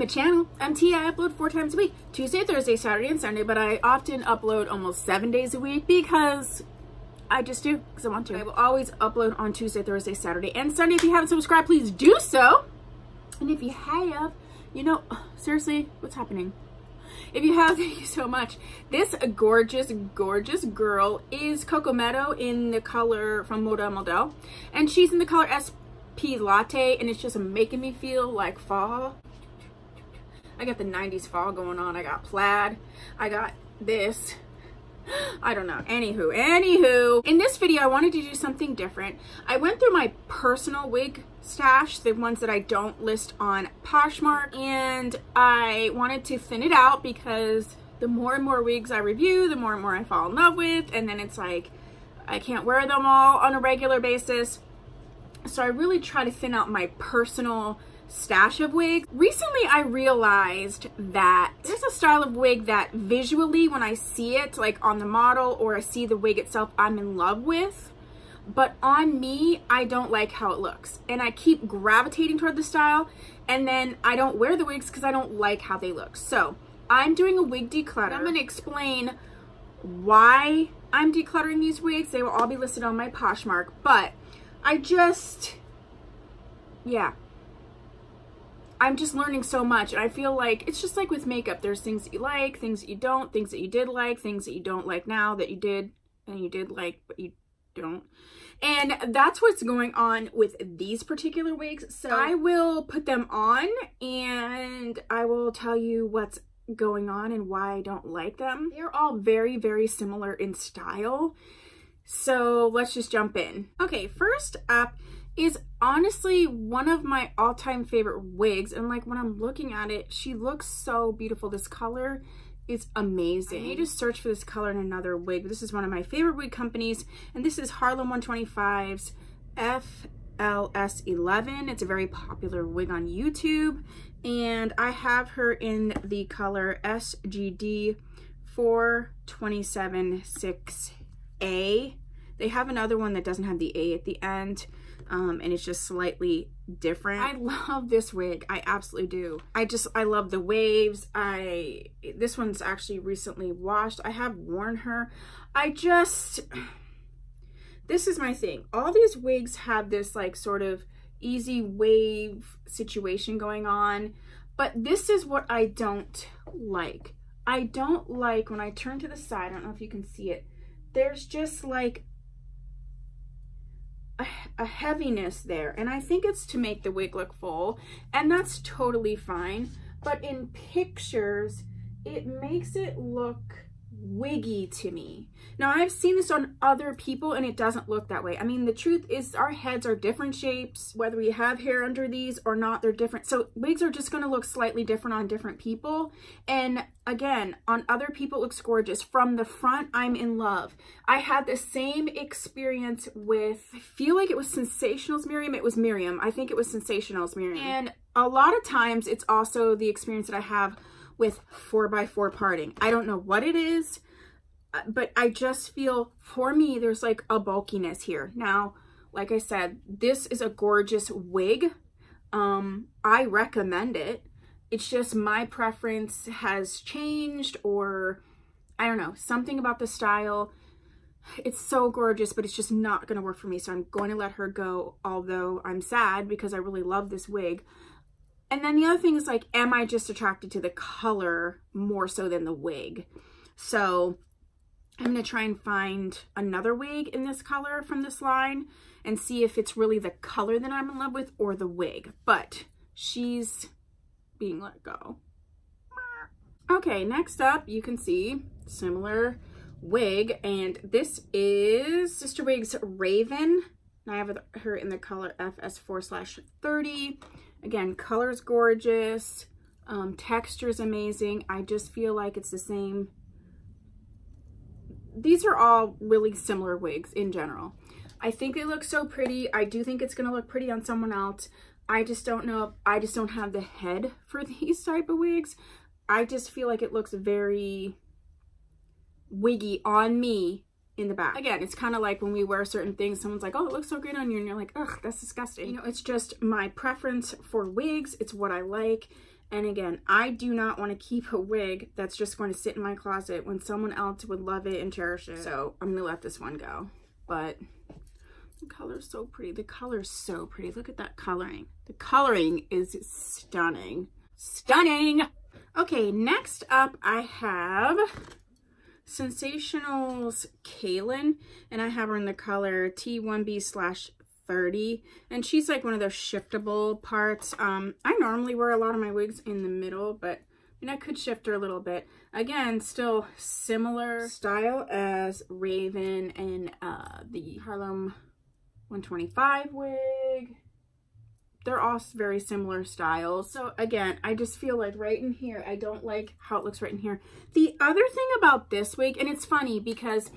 the channel. MT, I upload 4 times a week, Tuesday, Thursday, Saturday, and Sunday, but I often upload almost 7 days a week because I just do, because I want to. I will always upload on Tuesday, Thursday, Saturday, and Sunday. If you haven't subscribed, please do so. And if you have, you know, seriously, what's happening? If you have, thank you so much. This gorgeous, gorgeous girl is Coco Meadow in the color from Moda Model, and she's in the color SP Latte, and it's just making me feel like fall. I got the 90s fall going on. I got plaid. I got this. I don't know. Anywho, in this video, I wanted to do something different. I went through my personal wig stash, the ones that I don't list on Poshmark, and I wanted to thin it out because the more and more wigs I review, the more and more I fall in love with, and then it's like I can't wear them all on a regular basis. So I really try to thin out my personal stash of wigs. Recently I realized that there's a style of wig that visually when I see it, like on the model or I see the wig itself, I'm in love with, but on me I don't like how it looks, and I keep gravitating toward the style, and then I don't wear the wigs because I don't like how they look. So I'm doing a wig declutter. I'm going to explain why I'm decluttering these wigs. They will all be listed on my Poshmark, but I'm just learning so much, and I feel like it's just like with makeup. There's things that you like, things that you don't, things that you did like, things that you don't like now that you did and you did like but you don't. And that's what's going on with these particular wigs. So I will put them on and I will tell you what's going on and why I don't like them. They're all very, very similar in style. So let's just jump in. Okay, first up is honestly one of my all-time favorite wigs, and like when I'm looking at it, she looks so beautiful. This color is amazing. I need to search for this color in another wig. This is one of my favorite wig companies, and this is Harlem 125's FLS11. It's a very popular wig on YouTube, and I have her in the color SGD 4276A. They have another one that doesn't have the A at the end, and it's just slightly different. I love this wig. I absolutely do. I love the waves. This one's actually recently washed. I have worn her. This is my thing. All these wigs have this like sort of easy wave situation going on, but this is what I don't like. I don't like when I turn to the side, I don't know if you can see it, there's just like a heaviness there, and I think it's to make the wig look full, and that's totally fine, but in pictures it makes it look wiggy to me. Now I've seen this on other people and it doesn't look that way. I mean, the truth is our heads are different shapes, whether we have hair under these or not, they're different. So wigs are just going to look slightly different on different people, and again, on other people it looks gorgeous. From the front, I'm in love. I had the same experience with, I feel like it was Sensational's Miriam. It was Miriam. I think it was Sensational's Miriam. And a lot of times it's also the experience that I have with 4x4 parting. I don't know what it is, but I just feel, for me, there's like a bulkiness here. Now, like I said, this is a gorgeous wig. I recommend it. It's just my preference has changed, or I don't know, something about the style. It's so gorgeous, but it's just not going to work for me. So I'm going to let her go, although I'm sad because I really love this wig. And then the other thing is, like, am I just attracted to the color more so than the wig? So I'm going to try and find another wig in this color from this line and see if it's really the color that I'm in love with or the wig. But she's being let go. Okay, next up, you can see similar wig, and this is Sister Wigs Raven. I have her in the color FS4/30. Again, color's gorgeous, texture's amazing. I just feel like it's the same. These are all really similar wigs in general. I think they look so pretty. I do think it's gonna look pretty on someone else. I just don't know. I just don't have the head for these type of wigs. I just feel like it looks very wiggy on me in the back. Again, it's kind of like when we wear certain things, someone's like, oh, it looks so great on you, and you're like, ugh, that's disgusting. You know, it's just my preference for wigs. It's what I like, And again, I do not want to keep a wig that's just going to sit in my closet when someone else would love it and cherish it. So I'm gonna let this one go. But the color's so pretty. The color's so pretty. Look at that coloring. The coloring is stunning. Stunning! Okay, next up I have Sensational Kaelyn, and I have her in the color T1B/30, and she's like one of those shiftable parts. I normally wear a lot of my wigs in the middle, but I could shift her a little bit. Again, still similar style as Raven and the Harlem 125 wig. They're all very similar styles. So again, I just feel like right in here, I don't like how it looks right in here. The other thing about this wig, and it's funny because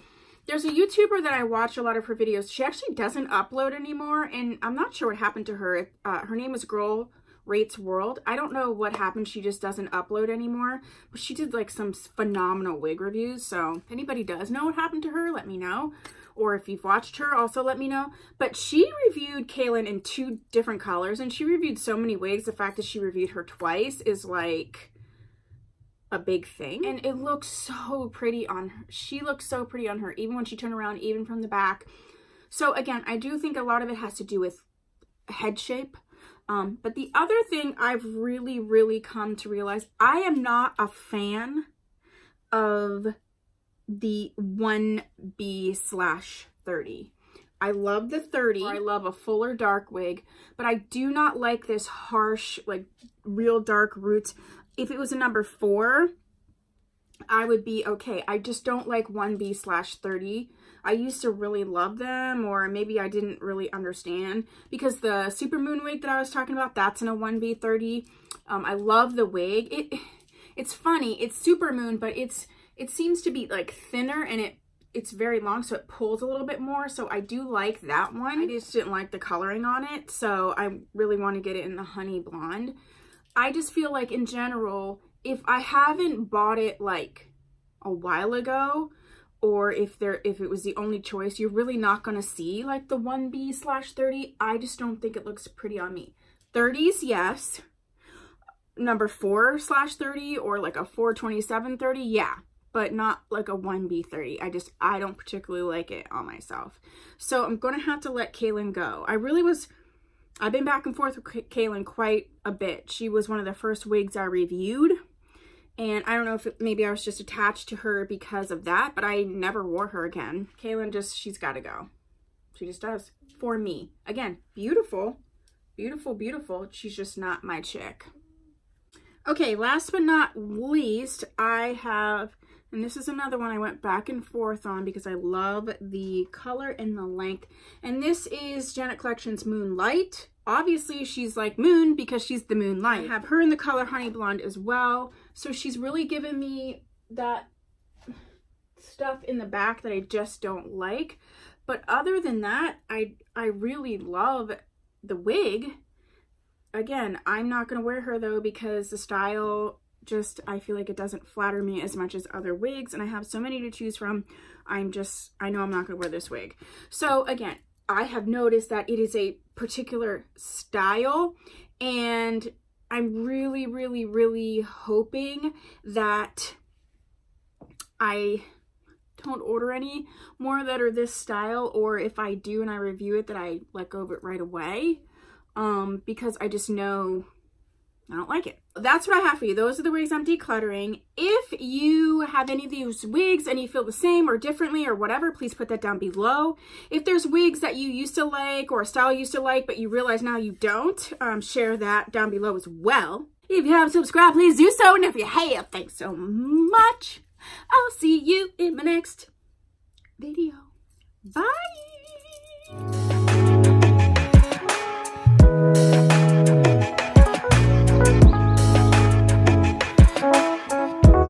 there's a YouTuber that I watch a lot of her videos. She actually doesn't upload anymore, and I'm not sure what happened to her. Her name is Girl Rates World. I don't know what happened. She just doesn't upload anymore, but she did like some phenomenal wig reviews. So if anybody does know what happened to her, let me know. Or if you've watched her, also let me know. But she reviewed Kaelyn in 2 different colors, and she reviewed so many wigs. The fact that she reviewed her twice is like a big thing. And it looks so pretty on her. She looks so pretty on her, even when she turned around, even from the back. So again, I do think a lot of it has to do with head shape. But the other thing I've really come to realize, I am not a fan of the 1B/30. I love the 30. I love a fuller dark wig, but I do not like this harsh, like real dark roots. If it was a number 4, I would be okay. I just don't like 1B/30. I used to really love them, or maybe I didn't really understand, because the Super Moon wig that I was talking about, that's in a 1B/30. I love the wig. It's funny, it's Super Moon, but it seems to be like thinner, and it's very long, so it pulls a little bit more. So I do like that one. I just didn't like the coloring on it, so I really want to get it in the honey blonde. I just feel like in general, if I haven't bought it like a while ago, or if it was the only choice, you're really not going to see like the 1B/30. I just don't think it looks pretty on me. 30s, yes. Number 4/30 or like a 4/27/30, yeah. But not like a 1B/30. I don't particularly like it on myself. So I'm going to have to let Kaelyn go. I've been back and forth with Kaelyn quite a bit. She was one of the first wigs I reviewed. And I don't know if maybe I was just attached to her because of that, but I never wore her again. Kaelyn she's got to go. She just does. For me. Again, beautiful. Beautiful, beautiful. She's just not my chick. Okay, last but not least, I have, and this is another one I went back and forth on because I love the color and the length. And this is Janet Collection's Moonlight. Obviously, she's like Moon because she's the Moonlight. I have her in the color Honey Blonde as well. So she's really given me that stuff in the back that I just don't like. But other than that, I really love the wig. Again, I'm not going to wear her though because the style I feel like it doesn't flatter me as much as other wigs, and I have so many to choose from. I know I'm not going to wear this wig. So again, I have noticed that it is a particular style, and I'm really hoping that I don't order any more that are this style, or if I do and I review it, that I let go of it right away, because I just know I don't like it. That's what I have for you. Those are the wigs I'm decluttering. If you have any of these wigs and you feel the same or differently or whatever, please put that down below. If there's wigs that you used to like or a style you used to like, but you realize now you don't, share that down below as well. If you haven't subscribed, please do so. And if you have, thanks so much. I'll see you in my next video. Bye.